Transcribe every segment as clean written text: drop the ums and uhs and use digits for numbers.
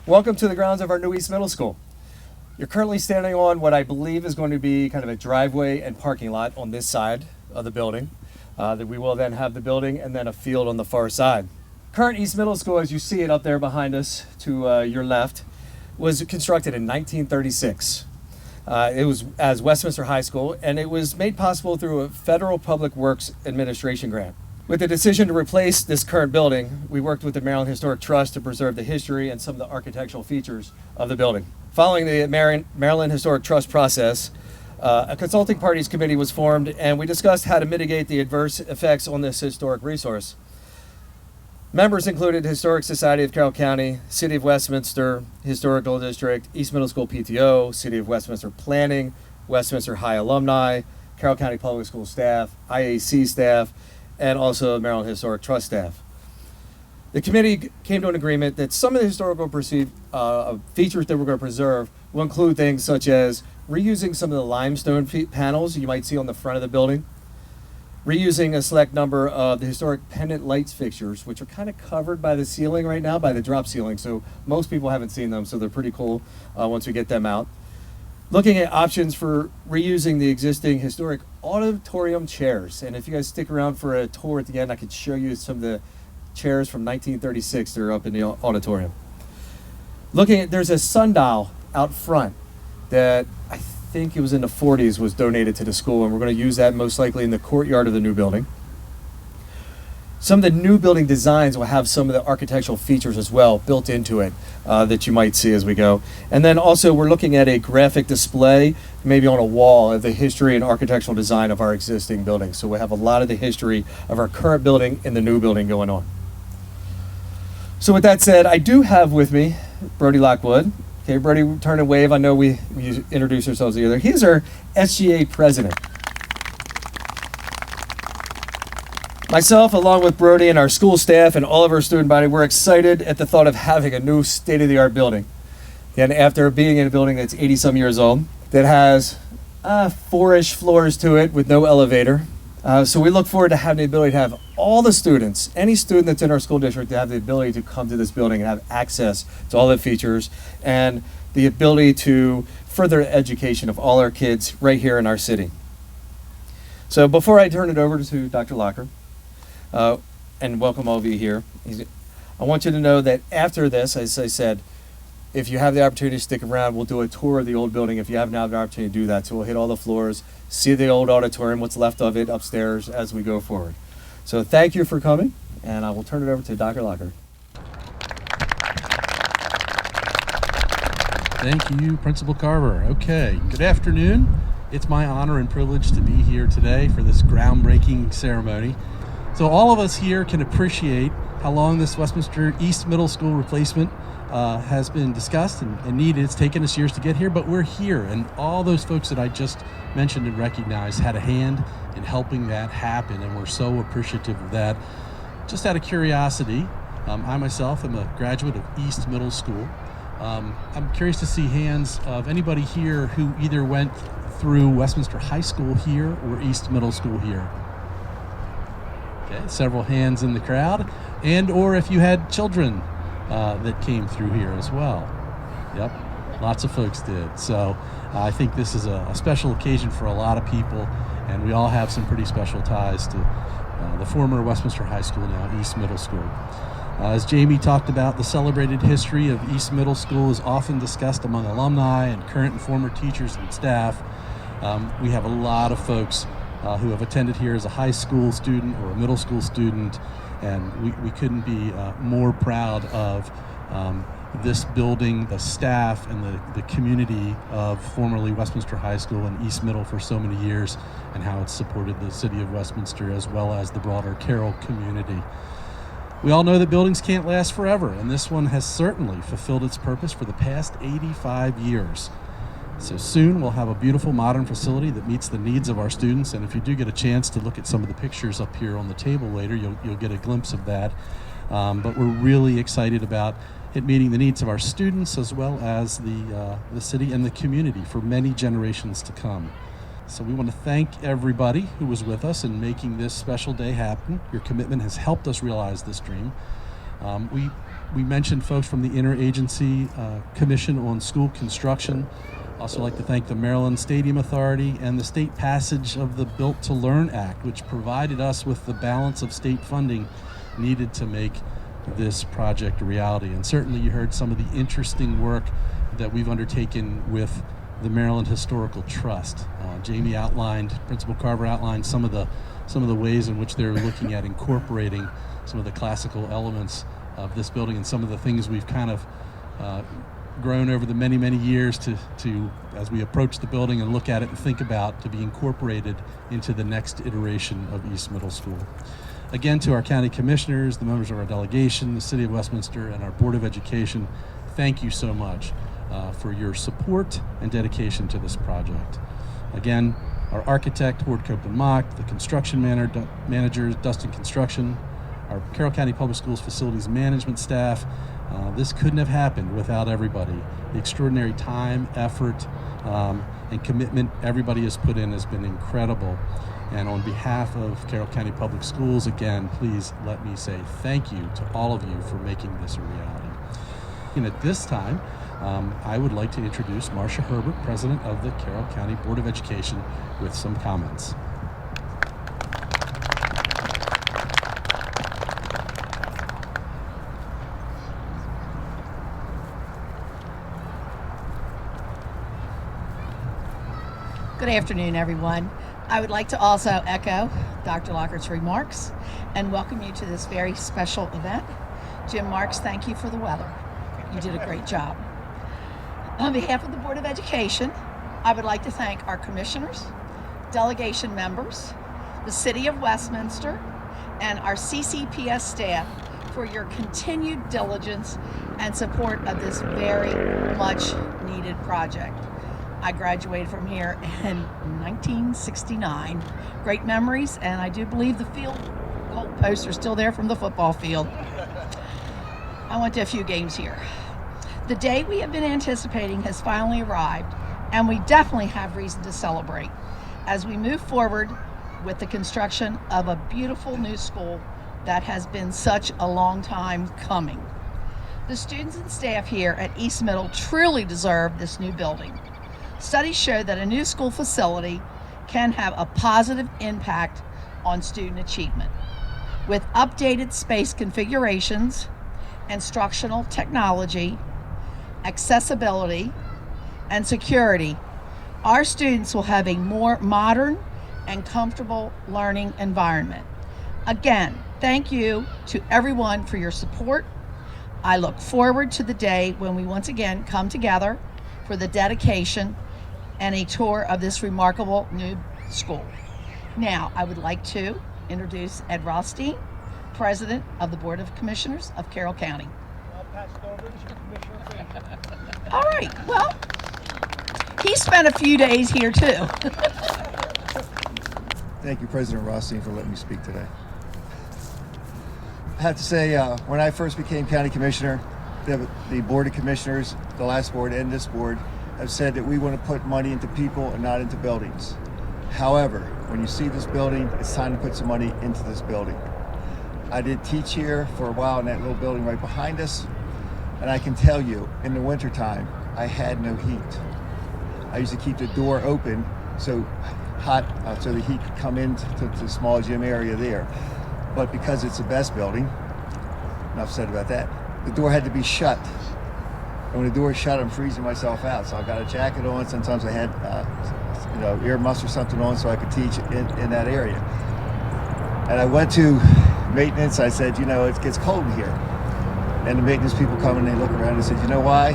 Welcome to the grounds of our new East Middle School. You're currently standing on what I believe is going to be kind of a driveway and parking lot on this side of the building. That we will then have the building and then a field on the far side. Current East Middle School, as you see it up there behind us to your left, was constructed in 1936. It was as Westminster High School, and it was made possible through a Federal Public Works Administration grant. With the decision to replace this current building, we worked with the Maryland Historic Trust to preserve the history and some of the architectural features of the building. Following the Maryland Historic Trust process, a consulting parties committee was formed, and we discussed how to mitigate the adverse effects on this historic resource. Members included Historic Society of Carroll County, City of Westminster Historical District, East Middle School PTO, City of Westminster Planning, Westminster High alumni, Carroll County Public School staff, IAC staff, and also Maryland Historic Trust staff. The committee came to an agreement that some of the historical features that we're going to preserve will include things such as reusing some of the limestone panels you might see on the front of the building, reusing a select number of the historic pendant lights fixtures, which are kind of covered by the ceiling right now, by the drop ceiling, so most people haven't seen them, so they're pretty cool once we get them out. Looking at options for reusing the existing historic auditorium chairs. And if you guys stick around for a tour at the end, I can show you some of the chairs from 1936 that are up in the auditorium. There's a sundial out front that I think it was in the 40s was donated to the school, and we're going to use that most likely in the courtyard of the new building. Some of the new building designs will have some of the architectural features as well built into it that you might see as we go. And then also we're looking at a graphic display, maybe on a wall, of the history and architectural design of our existing building. So we have a lot of the history of our current building and the new building going on. So with that said, I do have with me Brody Lockwood. Okay, Brody, turn and wave. I know we introduced ourselves together. He's our SGA president. Myself, along with Brody and our school staff and all of our student body, we're excited at the thought of having a new state-of-the-art building. And after being in a building that's 80-some years old, that has 4-ish floors to it with no elevator. So we look forward to having the ability to have all the students, any student that's in our school district, to have the ability to come to this building and have access to all the features and the ability to further the education of all our kids right here in our city. So before I turn it over to Dr. Locker, and welcome all of you here, I want you to know that after this, as I said, if you have the opportunity to stick around, we'll do a tour of the old building if you haven't had the opportunity to do that. So we'll hit all the floors, see the old auditorium, what's left of it upstairs as we go forward. So thank you for coming, and I will turn it over to Dr. Locker. Thank you, Principal Carver. Okay, good afternoon. It's my honor and privilege to be here today for this groundbreaking ceremony. So all of us here can appreciate how long this Westminster East Middle School replacement has been discussed and needed. It's taken us years to get here, but we're here, and all those folks that I just mentioned and recognized had a hand in helping that happen, and we're so appreciative of that. Just out of curiosity, I myself am a graduate of East Middle School. I'm curious to see hands of anybody here who either went through Westminster High School here or East Middle School here. Okay, several hands in the crowd, and or if you had children that came through here as well. Yep, lots of folks did. So I think this is a special occasion for a lot of people, and we all have some pretty special ties to the former Westminster High School, now East Middle School. As Jamie talked about, the celebrated history of East Middle School is often discussed among alumni and current and former teachers and staff. We have a lot of folks who have attended here as a high school student or a middle school student, and we couldn't be more proud of this building, the staff, and the community of formerly Westminster High School and East Middle for so many years, and how it's supported the city of Westminster as well as the broader Carroll community. We all know that buildings can't last forever, and this one has certainly fulfilled its purpose for the past 85 years. So soon we'll have a beautiful modern facility that meets the needs of our students, and if you do get a chance to look at some of the pictures up here on the table later, you'll get a glimpse of that. But we're really excited about it meeting the needs of our students as well as the city and the community for many generations to come. So we want to thank everybody who was with us in making this special day happen. Your commitment has helped us realize this dream. We We mentioned folks from the Interagency Commission on School Construction. Also like to thank the Maryland Stadium Authority and the state passage of the Built to Learn Act, which provided us with the balance of state funding needed to make this project a reality. And certainly you heard some of the interesting work that we've undertaken with the Maryland Historical Trust. Jamie outlined, Principal Carver outlined some of the ways in which they're looking at incorporating some of the classical elements of this building and some of the things we've kind of grown over the many years to as we approach the building and look at it and think about to be incorporated into the next iteration of East Middle School. Again, to our county commissioners, the members of our delegation, the City of Westminster, and our Board of Education, thank you so much for your support and dedication to this project. Again, our architect, Howard Copeland Mock, the construction managers, Dustin Construction, our Carroll County Public Schools facilities management staff. This couldn't have happened without everybody. The extraordinary time, effort, and commitment everybody has put in has been incredible. And on behalf of Carroll County Public Schools, again, please let me say thank you to all of you for making this a reality. And at this time, I would like to introduce Marcia Herbert, President of the Carroll County Board of Education, with some comments. Good afternoon, everyone. I would like to also echo Dr. Lockhart's remarks and welcome you to this very special event. Jim Marks, thank you for the weather. You did a great job. On behalf of the Board of Education, I would like to thank our commissioners, delegation members, the City of Westminster, and our CCPS staff for your continued diligence and support of this very much needed project. I graduated from here in 1969. Great memories, and I do believe the field goal posts are still there from the football field. I went to a few games here. The day we have been anticipating has finally arrived, and we definitely have reason to celebrate as we move forward with the construction of a beautiful new school that has been such a long time coming. The students and staff here at East Middle truly deserve this new building. Studies show that a new school facility can have a positive impact on student achievement. With updated space configurations, instructional technology, accessibility, and security, our students will have a more modern and comfortable learning environment. Again, thank you to everyone for your support. I look forward to the day when we once again come together for the dedication and a tour of this remarkable new school. Now, I would like to introduce Ed Rothstein, President of the Board of Commissioners of Carroll County. I'll pass it over to Commissioner. All right, well, he spent a few days here too. Thank you, President Rothstein, for letting me speak today. I have to say, when I first became county commissioner, the Board of Commissioners, the last board and this board, have said that we want to put money into people and not into buildings. However, when you see this building, it's time to put some money into this building. I did teach here for a while in that little building right behind us, and I can tell you, in the wintertime, I had no heat. I used to keep the door open so so the heat could come into the small gym area there. But because it's the best building, enough said about that, the door had to be shut. And when the door is shut, I'm freezing myself out. So I got a jacket on. Sometimes I had, ear muffs or something on so I could teach in that area. And I went to maintenance. I said, it gets cold in here. And the maintenance people come and they look around and said, you know why?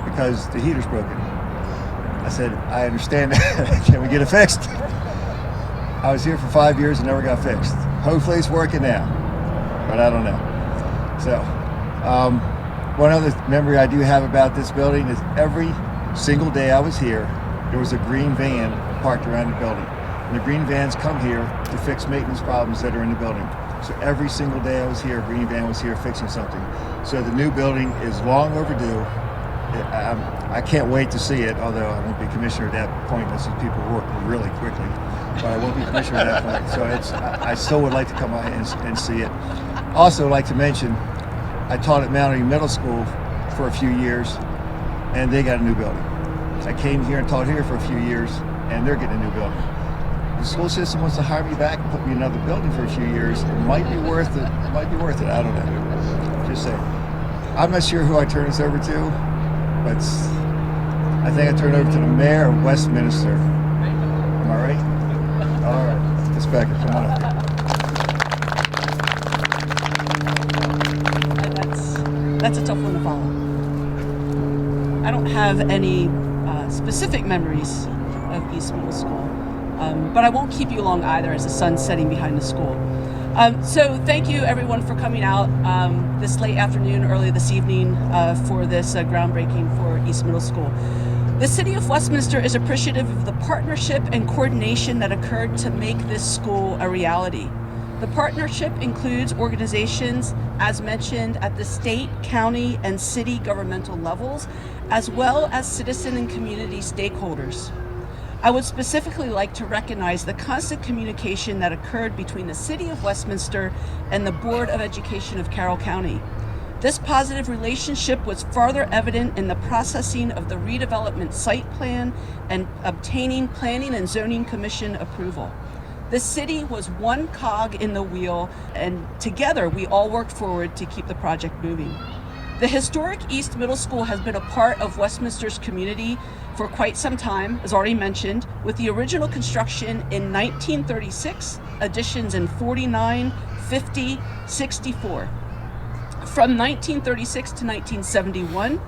Because the heater's broken. I said, I understand that. Can we get it fixed? I was here for 5 years and never got fixed. Hopefully it's working now, but I don't know. So, one other memory I do have about this building is every single day I was here, there was a green van parked around the building. And the green vans come here to fix maintenance problems that are in the building. So every single day I was here, a green van was here fixing something. So the new building is long overdue. I can't wait to see it, although I won't be commissioner at that point. This is people work really quickly, but I won't be commissioner at that point. So I still would like to come by and see it. Also like to mention, I taught at Mountie Middle School for a few years, and they got a new building. I came here and taught here for a few years, and they're getting a new building. The school system wants to hire me back and put me in another building for a few years. It might be worth it. It might be worth it. I don't know. Just saying. I'm not sure who I turn this over to, but I think I turn it over to the mayor of Westminster. Am I right? All right. Ms. Becker, come on up here. That's a tough one to follow. I don't have any specific memories of East Middle School, but I won't keep you long either as the sun's setting behind the school. So thank you everyone for coming out this late afternoon, early this evening for this groundbreaking for East Middle School. The City of Westminster is appreciative of the partnership and coordination that occurred to make this school a reality. The partnership includes organizations, as mentioned, at the state, county, and city governmental levels, as well as citizen and community stakeholders. I would specifically like to recognize the constant communication that occurred between the City of Westminster and the Board of Education of Carroll County. This positive relationship was further evident in the processing of the redevelopment site plan and obtaining Planning and Zoning Commission approval. The city was one cog in the wheel, and together we all worked forward to keep the project moving. The historic East Middle School has been a part of Westminster's community for quite some time, as already mentioned, with the original construction in 1936, additions in 49, 50, 64. From 1936 to 1971,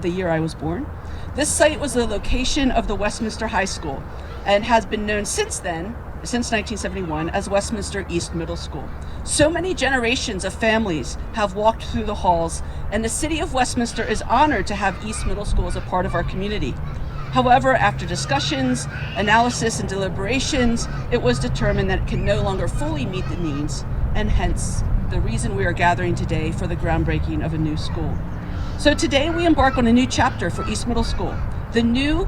the year I was born, this site was the location of the Westminster High School and has been known since then, since 1971, as Westminster East Middle School. So many generations of families have walked through the halls, and the City of Westminster is honored to have East Middle School as a part of our community. However, after discussions, analysis, and deliberations, it was determined that it can no longer fully meet the needs, and hence the reason we are gathering today for the groundbreaking of a new school. So today we embark on a new chapter for East Middle School. The new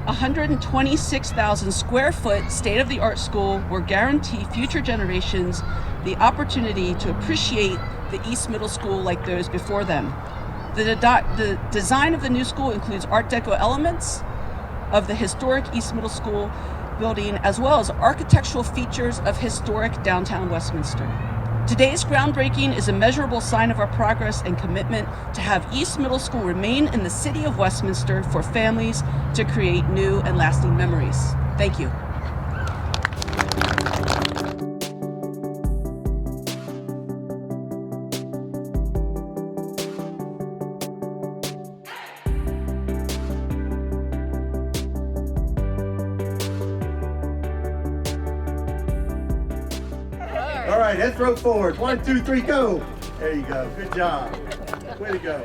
126,000 square foot state-of-the-art school will guarantee future generations the opportunity to appreciate the East Middle School like those before them. The design of the new school includes Art Deco elements of the historic East Middle School building, as well as architectural features of historic downtown Westminster. Today's groundbreaking is a measurable sign of our progress and commitment to have East Middle School remain in the City of Westminster for families to create new and lasting memories. Thank you. All right, head throw forward. 1, 2, 3, go. There you go. Good job. Way to go.